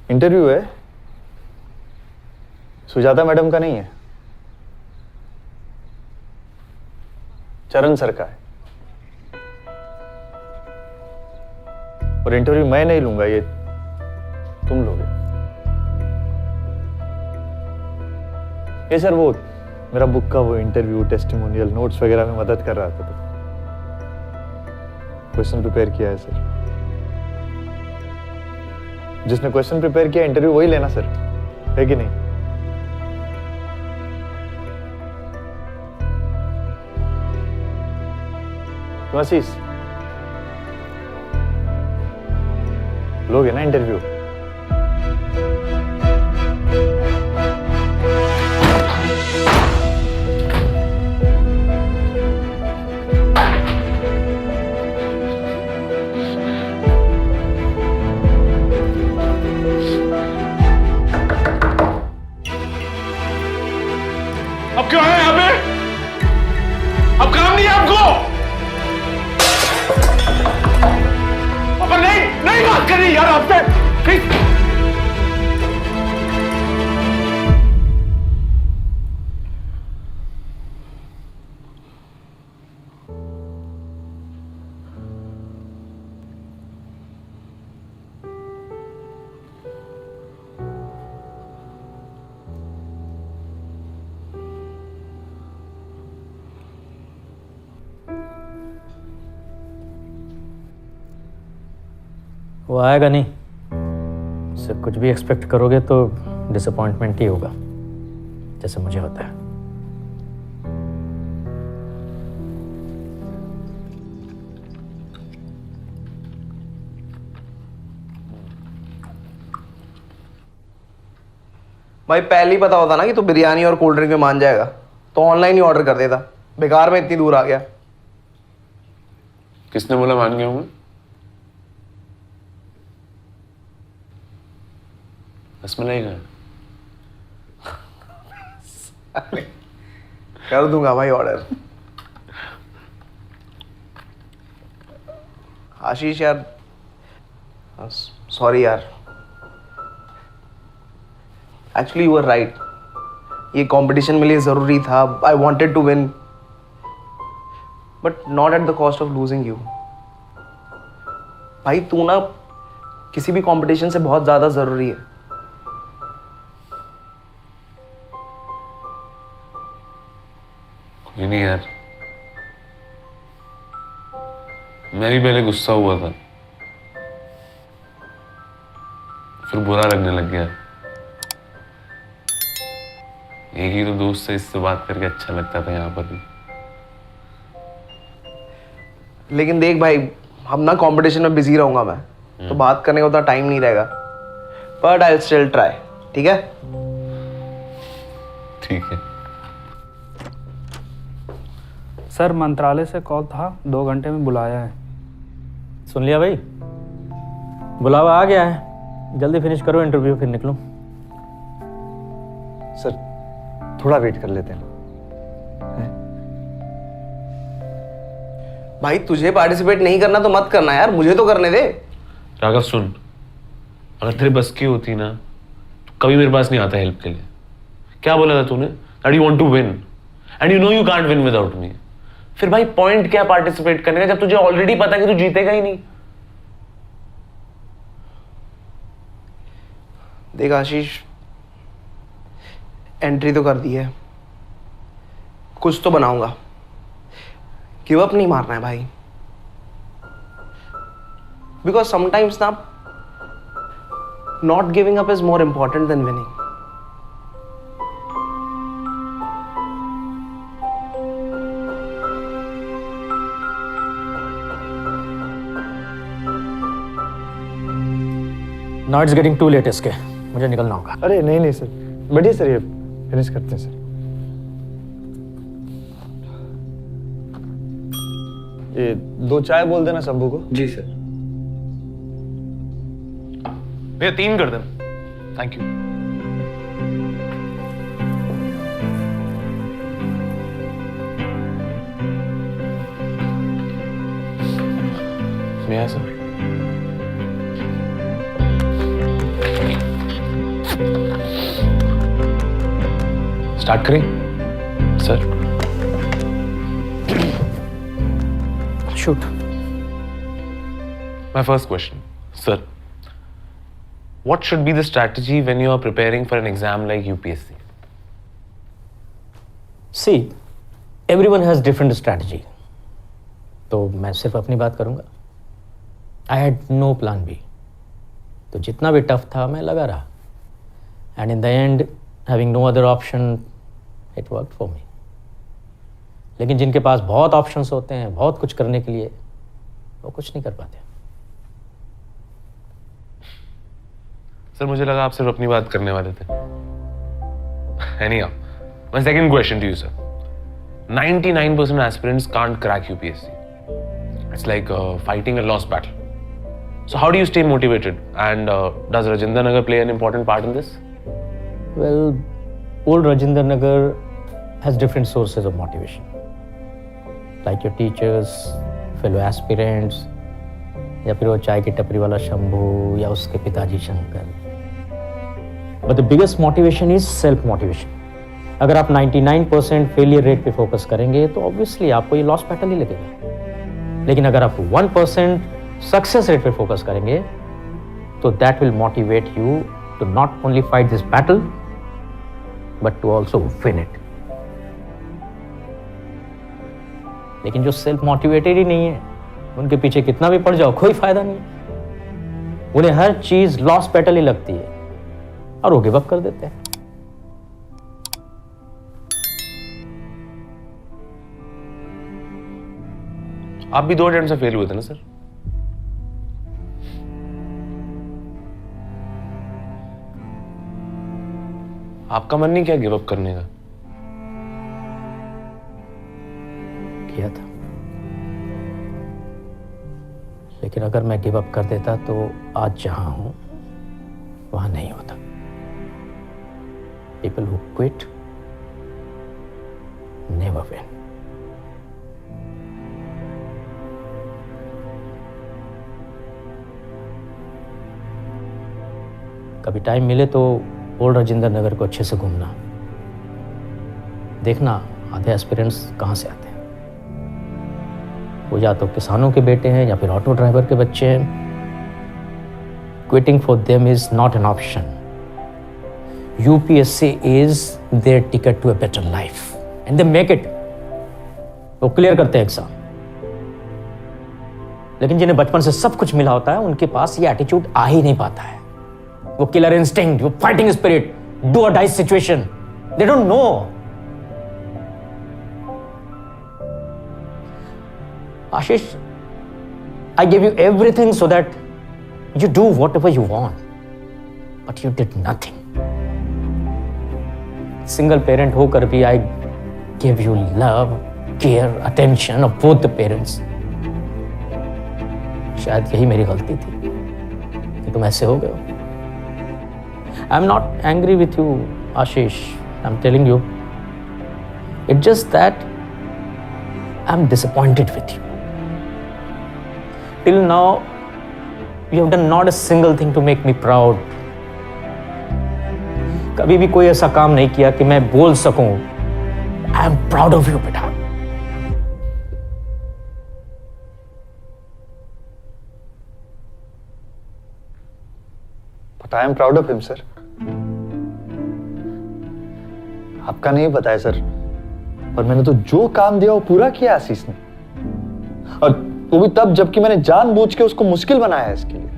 Interview है, Sujata madam का नहीं है, चरण सर का है। और इंटरव्यू मैं नहीं लूंगा, ये तुम लोगे। ये सर वो मेरा बुक का वो इंटरव्यू टेस्टिमोनियल नोट्स वगैरह में मदद कर रहा था, तो क्वेश्चन प्रिपेयर किया है सर। जिसने क्वेश्चन प्रिपेयर किया इंटरव्यू वही लेना सर, है कि नहीं? क्यों आशीष, लोगे ना इंटरव्यू? अब क्यों है यहाँ पे? अब काम नहीं है आपको? पापा नहीं बात कर रही यार आपसे। वो आएगा नहीं, उससे कुछ भी एक्सपेक्ट करोगे तो डिसअपॉइंटमेंट ही होगा, जैसे मुझे होता है। भाई पहले ही पता होता ना कि तू बिरयानी और कोल्ड ड्रिंक में मान जाएगा तो ऑनलाइन ही ऑर्डर कर देता। बेकार में इतनी दूर आ गया। किसने बोला मान गया हूं मैं? रसमलाई का कर दूंगा भाई ऑर्डर। आशीष यार, सॉरी यार, एक्चुअली यू आर राइट। ये कंपटीशन मेरे लिए जरूरी था। I wanted to win but not at the cost of losing you. भाई तू ना किसी भी कंपटीशन से बहुत ज्यादा जरूरी है। कोई नहीं यार, मैं भी पहले गुस्सा हुआ था, फिर बुरा लगने लग गया। एक ही तो दोस्त से इससे बात करके अच्छा लगता था यहाँ पर भी। लेकिन देख भाई, हम ना कंपटीशन में बिजी रहूंगा मैं, तो बात करने का उतना टाइम नहीं रहेगा। But I still try. ठीक है? ठीक है। सर मंत्रालय से कॉल था, 2 घंटे में बुलाया है। सुन लिया भाई, बुलावा आ गया है, जल्दी फिनिश करो इंटरव्यू, फिर निकलूं। सर थोड़ा वेट कर लेते हैं। भाई तुझे पार्टिसिपेट नहीं करना तो मत करना यार, मुझे तो करने दे। राघव सुन, अगर तेरे बस की होती ना तो कभी मेरे पास नहीं आता हेल्प के लिए। क्या बोला था तूने? That you want to win and you know you can't win without me. फिर भाई पॉइंट क्या पार्टिसिपेट करने का जब तुझे ऑलरेडी पता है कि तू जीतेगा ही नहीं। देख आशीष, एंट्री तो कर दी है, कुछ तो बनाऊंगा। गिव अप नहीं मारना है भाई, बिकॉज समटाइम्स ना not giving up is more important than winning. Now it's getting too late इसके, मुझे निकलना होगा। अरे नहीं सर, बढ़िया सर, ये फिनिश करते हैं सर। ये 2 चाय बोल देना शंभू को। जी सर। भैया 3 कर देना। Thank you. भैया सर स्टार्ट करें sir? Shoot. My first question, sir. What should be the strategy when you are preparing for an exam like UPSC? See, everyone has different strategy. तो मैं सिर्फ अपनी बात करूंगा। I had no plan B. तो जितना भी टफ था मैं लगा रहा। And in the end, having no other option, it worked for me. लेकिन जिनके पास बहुत ऑप्शंस होते हैं, बहुत कुछ करने के लिए, वो कुछ नहीं कर पाते। सर मुझे लगा आप सिर्फ अपनी बात करने वाले थे। Anyhow, my second question to you, sir. 99% aspirants can't crack UPSC. It's like fighting a lost battle. So how do you stay motivated? And does Rajinder Nagar play an important part in this? Well, old Rajinder Nagar has different sources of motivation, like your teachers, fellow aspirants, या फिर वो चाय की टपरी वाला शंभू या उसके पिताजी Shankar. But the biggest motivation is self motivation. अगर आप 99% फेलियर रेट पे फोकस करेंगे तो ऑब्वियसली आपको ये लॉस बैटल ही लगेगा। लेकिन अगर आप 1% सक्सेस रेट पे फोकस करेंगे तो that will motivate you to not only fight this battle but to also win it. लेकिन जो सेल्फ मोटिवेटेड ही नहीं है, उनके पीछे कितना भी पड़ जाओ कोई फायदा नहीं। उन्हें हर चीज लॉस बैटल ही लगती है और वो गिव अप कर देते हैं। आप भी 2 अटेम्प्ट से फेल हुए थे ना सर? आपका मन नहीं किया गिव अप करने का? किया था, लेकिन अगर मैं गिव अप कर देता तो आज जहां हूं वहां नहीं होता। People who quit never win. कभी टाइम मिले तो ओल्ड राजेंद्र नगर को अच्छे से घूमना, देखना आधे एस्पिरेंट्स कहाँ से आते हैं। वो या तो किसानों के बेटे हैं या फिर ऑटो ड्राइवर के बच्चे हैं। Quitting for them is not an option. UPSC is their ticket to a better life and they make it. वो क्लियर करते हैं एग्जाम। लेकिन जिन्हें बचपन से सब कुछ मिला होता है उनके पास ये एटीट्यूड आ ही नहीं पाता है। वो किलर इंस्टिंक्ट, वो fighting spirit, do or die situation, they don't know. Ashish, I gave you everything so that you do whatever you want, but you did nothing. Single parent होकर भी I give you love, care, attention of both the parents. शायद यही मेरी गलती थी कि तुम ऐसे हो गए हो। I am not angry with you Ashish, I am telling you, it just that I am disappointed with you. Till now you have done not a single thing to make me proud. कभी भी कोई ऐसा काम नहीं किया कि मैं बोल सकूं I am proud of you बेटा। But I am proud of him sir. आपका नहीं पता है सर, पर मैंने तो जो काम दिया वो पूरा किया आशीष ने, और वो भी तब जबकि मैंने जानबूझ के उसको मुश्किल बनाया है इसके लिए,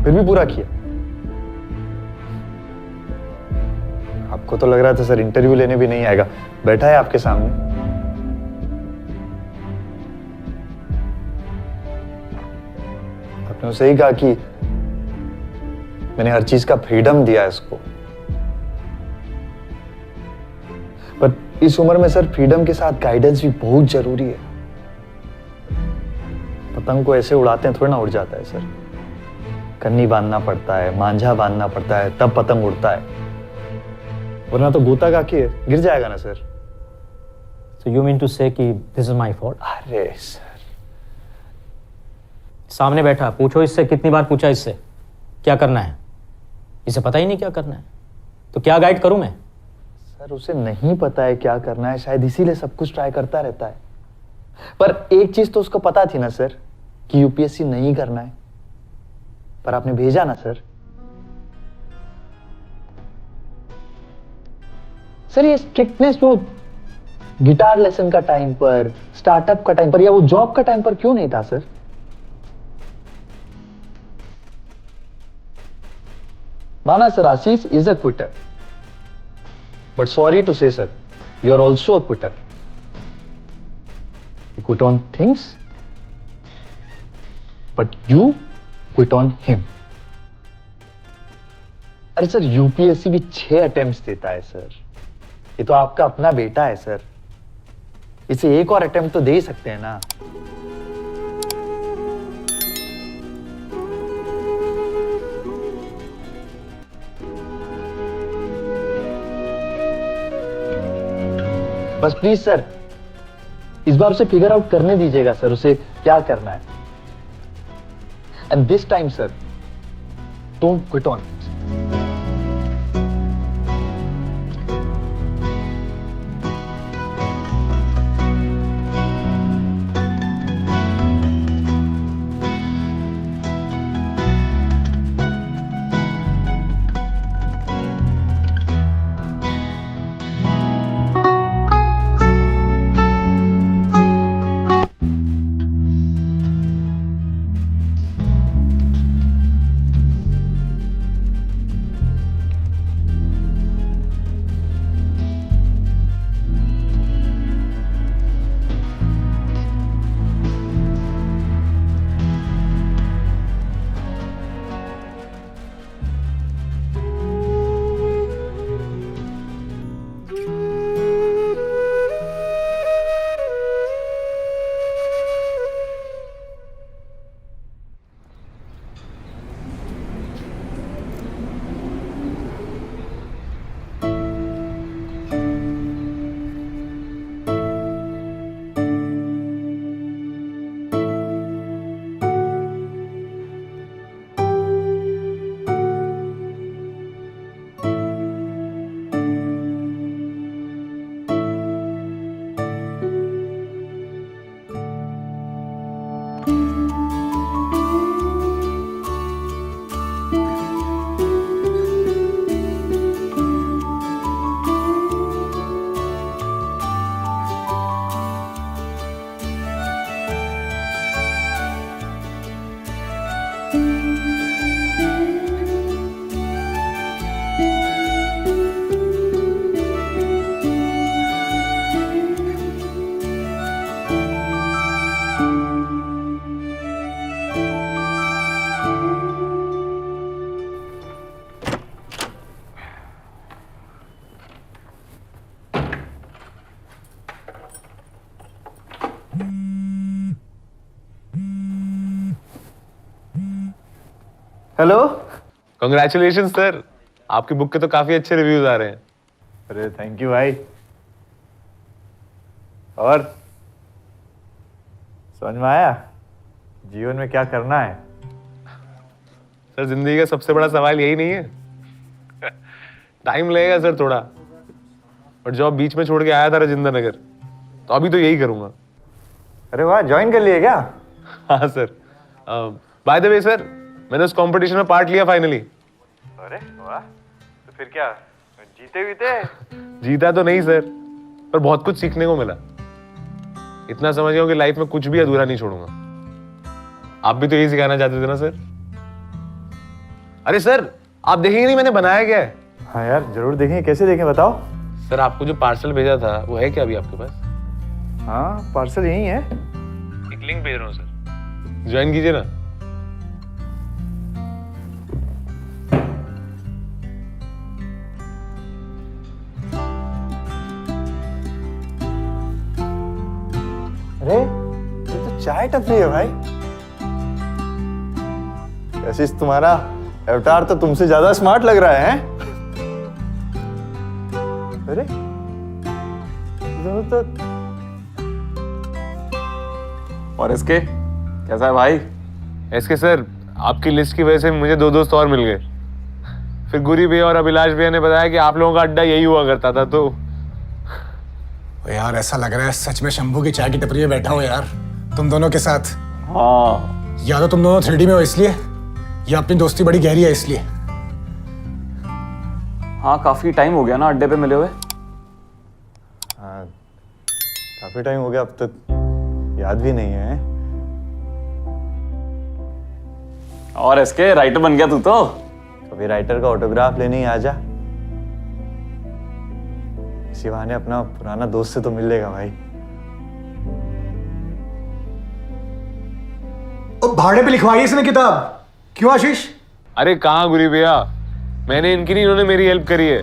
फिर भी पूरा किया। आपको तो लग रहा था सर इंटरव्यू लेने भी नहीं आएगा, बैठा है आपके सामने। आपने उसे ही कहा कि मैंने हर चीज का फ्रीडम दिया इसको, पर इस उम्र में सर फ्रीडम के साथ गाइडेंस भी बहुत जरूरी है। पतंग को ऐसे उड़ाते हैं थोड़ा ना उड़ जाता है सर, कन्नी बांधना पड़ता है, मांझा बांधना पड़ता है, तब पतंग उड़ता है, वरना तो गोता का के गिर जाएगा ना sir. So you mean to say कि this is my fault? अरे सर, सामने बैठा, पूछो इससे, कितनी बार पूछा इससे क्या करना है? इसे पता ही नहीं क्या करना है। तो क्या गाइड करूं मैं? सर उसे नहीं पता है क्या करना है, शायद इसीलिए सब कुछ ट्राई करता रहता है। पर एक चीज तो उसको पता थी ना सर कि यूपीएससी नहीं करना है, पर आपने भेजा ना सर। सर ये स्ट्रिक्टनेस वो गिटार लेसन का टाइम पर, स्टार्टअप का टाइम पर, या वो जॉब का टाइम पर क्यों नहीं था सर? माना sir, Ashish is a quitter, but sorry to say sir, you are also a quitter. You quit on things, but you quit on him. अरे सर यूपीएससी भी 6 अटेम्प्ट्स देता है सर। ये तो आपका अपना बेटा है सर, इसे एक और अटेम्प्ट तो दे ही सकते हैं ना। बस प्लीज सर, इस बार उसे फिगर आउट करने दीजिएगा सर, उसे क्या करना है। And this time sir, don't quit on. Hello. Congratulation sir, आपकी बुक के तो काफी अच्छे रिव्यूज आ रहे हैं। अरे थैंक यू भाई। और समझ में आया जीवन में क्या करना है? सर जिंदगी का सबसे बड़ा सवाल यही नहीं है? टाइम लगेगा सर थोड़ा, और जॉब बीच में छोड़ के आया था राजेंद्र नगर, तो अभी तो यही करूंगा। अरे वाह, ज्वाइन कर लिए क्या? हाँ sir. By the way sir, मैंने उस कंपटीशन में पार्ट लिया फाइनली। अरे वाह, तो फिर क्या जीते बीते? जीता तो नहीं सर, पर बहुत कुछ सीखने को मिला। इतना समझ गया हूं कि लाइफ में कुछ भी अधूरा नहीं छोड़ूंगा। आप भी तो यही सिखाना चाहते थे ना सर? अरे सर, आप देखेंगे नहीं मैंने बनाया क्या है? हाँ यार जरूर देखेंगे। कैसे देखें बताओ। सर आपको जो पार्सल भेजा था वो है क्या अभी आपके पास? हाँ पार्सल यही है। एक लिंक भेज रहा हूँ सर, ज्वाइन कीजिए ना। अरे ये तो चाय टपरी है भाई। आशीष तुम्हारा अवतार तो तुमसे ज्यादा स्मार्ट लग रहा है। अरे तो और इसके कैसा है भाई? एसके सर, आपकी लिस्ट की वजह से मुझे 2 दोस्त और मिल गए। फिर गुरी भैया और अभिलाष भैया ने बताया कि आप लोगों का अड्डा यही हुआ करता था। तो ओ यार ऐसा लग रहा है सच में शंभू की चाय की टपरी में बैठा हूँ यार, तुम दोनों के साथ। हाँ या तो तुम दोनों 3D में हो इसलिए, या अपनी दोस्ती बड़ी गहरी है इसलिए। हाँ, काफी टाइम हो गया ना अड्डे पे मिले हुए। हाँ, काफी टाइम हो गया, अब तक याद भी नहीं है। और इसके राइटर बन गया तू तो। कभी राइटर का ऑटोग्राफ लेने ही आ जा। इसी बहाने अपना पुराना दोस्त से तो मिल लेगा भाई। ओ भाड़े पे लिखवाई इसने किताब, क्यों आशीष? अरे कहाँ गुरी भैया, मैंने इनकी नहीं, इन्होंने मेरी हेल्प करी है।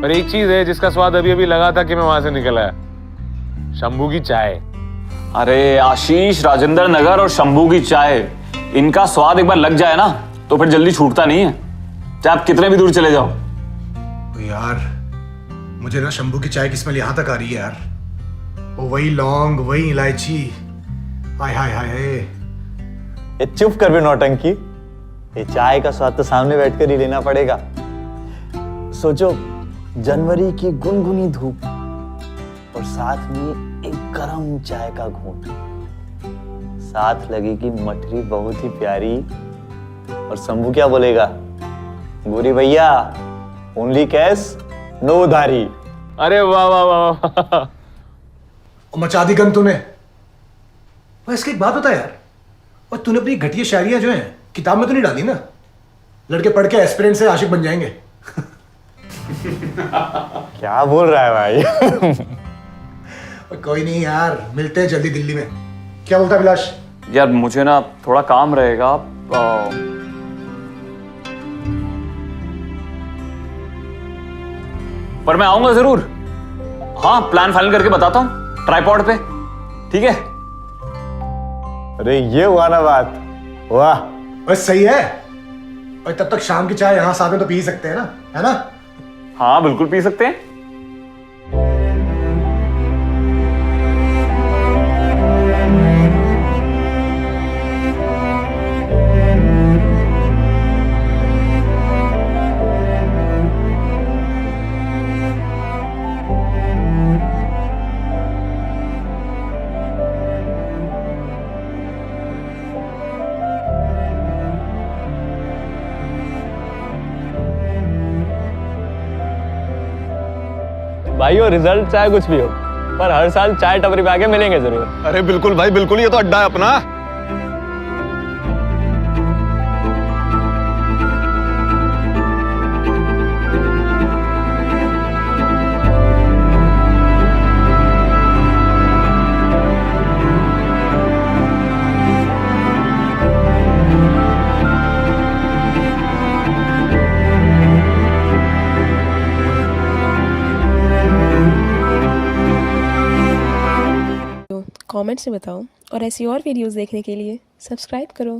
पर एक चीज है जिसका स्वाद अभी अभी लगा था कि मैं वहां से निकल आया, शंभू की चाय। अरे आशीष, राजेंद्र नगर और शंभू की चाय, इनका स्वाद एक बार लग जाए ना तो फिर जल्दी छूटता नहीं है, चाहे आप कितने भी दूर चले जाओ। ओ यार मुझे ना शंभू की चाय की स्मेल यहाँ तक आ रही है यार। ओ वही लौंग, वही इलायची, हाय हाय हाय हाय। ये चुप कर भी नौटंकी, ये चाय का स्वाद तो सामने बैठकर ही लेना पड़ेगा। सोचो, जनवरी की गुनगुनी धूप और साथ में एक गरम चाय का घूंट, साथ लगेगी मठरी बहुत ही प्यारी। और शंभू क्या बोलेगा, गुरी भैया ओनली कैश नो उधारी। अरे वाह वाह वाह वाह। ओ मचा दी गन तूने। और इसकी एक बात बता यार, और तूने अपनी घटिया शायरियां जो हैं किताब में तो नहीं डाली ना? लड़के पढ़ के एस्पिरेंट से आशिक बन जाएंगे। क्या बोल रहा है भाई? कोई नहीं यार, मिलते हैं जल्दी दिल्ली में। क्या बोलता अभिलाष? यार मुझे ना थोड़ा काम रहेगा, पर मैं आऊंगा जरूर। हाँ, प्लान फाइनल करके बताता हूँ ट्राइपॉड पे, ठीक है? अरे ये हुआ ना बात, वाह। बस सही है। और तब तक शाम की चाय यहाँ साथ में तो पी सकते हैं ना, है ना? हाँ बिल्कुल पी सकते हैं। भाइयों रिजल्ट चाहे कुछ भी हो, पर हर साल चाय टपरी पे आके मिलेंगे जरूर। अरे बिल्कुल भाई बिल्कुल, ये तो अड्डा है अपना। कमेंट्स में बताओ और ऐसी और वीडियोस देखने के लिए सब्सक्राइब करो।